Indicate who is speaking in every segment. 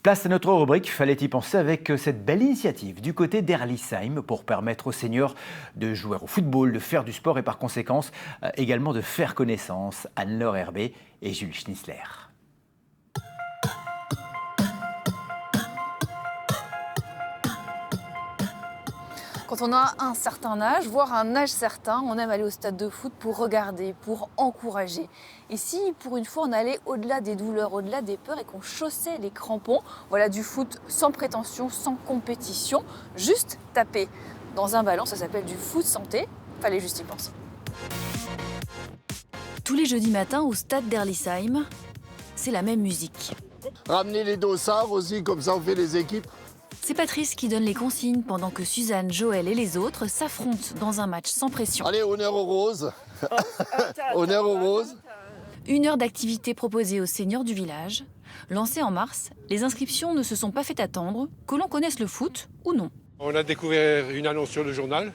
Speaker 1: Place à notre rubrique, fallait y penser avec cette belle initiative du côté d'Herlisheim pour permettre aux seniors de jouer au football, de faire du sport et par conséquence également de faire connaissance. Anne-Laure Herbé et Jules Schnitzler.
Speaker 2: Quand on a un certain âge, voire un âge certain, on aime aller au stade de foot pour regarder, pour encourager. Et si, pour une fois, on allait au-delà des douleurs, au-delà des peurs et qu'on chaussait les crampons, voilà du foot sans prétention, sans compétition, juste taper dans un ballon, ça s'appelle du foot santé, fallait juste y penser.
Speaker 3: Tous les jeudis matins au stade d'Herlisheim, c'est la même musique.
Speaker 4: Ramener les dossards aussi, comme ça on fait les équipes.
Speaker 3: C'est Patrice qui donne les consignes pendant que Suzanne, Joël et les autres s'affrontent dans un match sans pression.
Speaker 4: Allez, honneur aux roses. Honneur aux roses.
Speaker 3: 1 heure d'activité proposée aux seniors du village. Lancée en mars, les inscriptions ne se sont pas fait attendre, que l'on connaisse le foot ou non.
Speaker 5: On a découvert une annonce sur le journal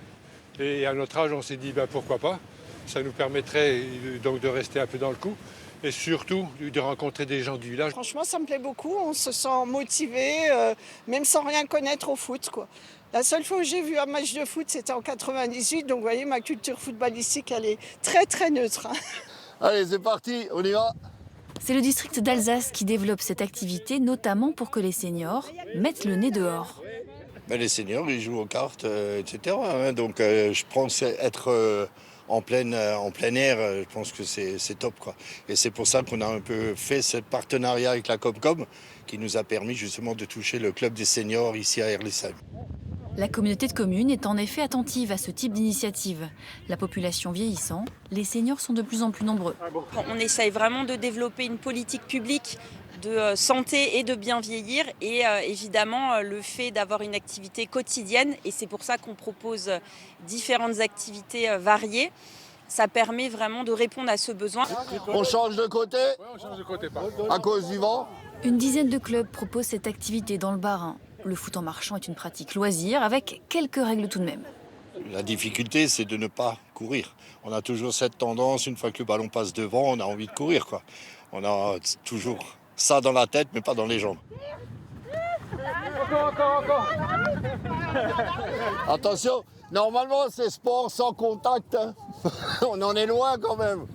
Speaker 5: et à notre âge, on s'est dit pourquoi pas. Ça nous permettrait donc de rester un peu dans le coup. Et surtout de rencontrer des gens du village.
Speaker 6: Franchement, ça me plaît beaucoup. On se sent motivé, même sans rien connaître au foot, quoi. La seule fois où j'ai vu un match de foot, c'était en 98. Donc, vous voyez, ma culture footballistique, elle est très, très neutre.
Speaker 4: Allez, c'est parti, on y va.
Speaker 3: C'est le district d'Alsace qui développe cette activité, notamment pour que les seniors mettent le nez dehors.
Speaker 4: Les seniors, ils jouent aux cartes, etc. Donc, je pense être... En plein air, je pense que c'est top, quoi. Et c'est pour ça qu'on a un peu fait ce partenariat avec la Comcom qui nous a permis justement de toucher le club des seniors ici à Herlisheim.
Speaker 3: La communauté de communes est en effet attentive à ce type d'initiative. La population vieillissant, les seniors sont de plus en plus nombreux.
Speaker 7: On essaye vraiment de développer une politique publique de santé et de bien vieillir et évidemment le fait d'avoir une activité quotidienne et c'est pour ça qu'on propose différentes activités variées. Ça permet vraiment de répondre à ce besoin.
Speaker 4: On change de côté,
Speaker 5: On change de côté, pas.
Speaker 4: à cause du vent.
Speaker 3: Une dizaine de clubs proposent cette activité dans le Bas-Rhin. Le foot en marchant est une pratique loisir avec quelques règles tout de même.
Speaker 4: La difficulté, c'est de ne pas courir. On a toujours cette tendance, une fois que le ballon passe devant, on a envie de courir, quoi. On a toujours ça dans la tête, mais pas dans les jambes.
Speaker 5: Encore.
Speaker 4: Attention, normalement, c'est sport sans contact. Hein. On en est loin quand même.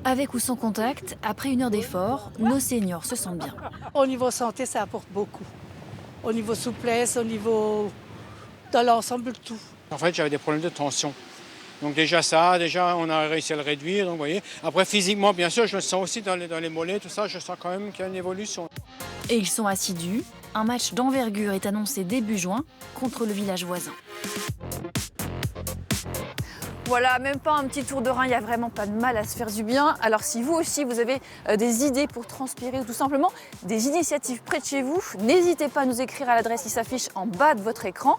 Speaker 3: Avec ou sans contact, après 1 heure d'effort, nos seniors se sentent bien.
Speaker 8: Au niveau santé, ça apporte beaucoup. Au niveau souplesse, au niveau dans l'ensemble, tout.
Speaker 9: En fait, j'avais des problèmes de tension. Donc déjà on a réussi à le réduire. Donc, vous voyez. Après, physiquement, bien sûr, je le sens aussi dans les mollets, tout ça, je sens quand même qu'il y a une évolution.
Speaker 3: Et ils sont assidus. Un match d'envergure est annoncé début juin contre le village voisin.
Speaker 2: Voilà, même pas un petit tour de rein, il n'y a vraiment pas de mal à se faire du bien. Alors si vous aussi, vous avez des idées pour transpirer ou tout simplement des initiatives près de chez vous, n'hésitez pas à nous écrire à l'adresse qui s'affiche en bas de votre écran.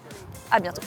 Speaker 2: À bientôt.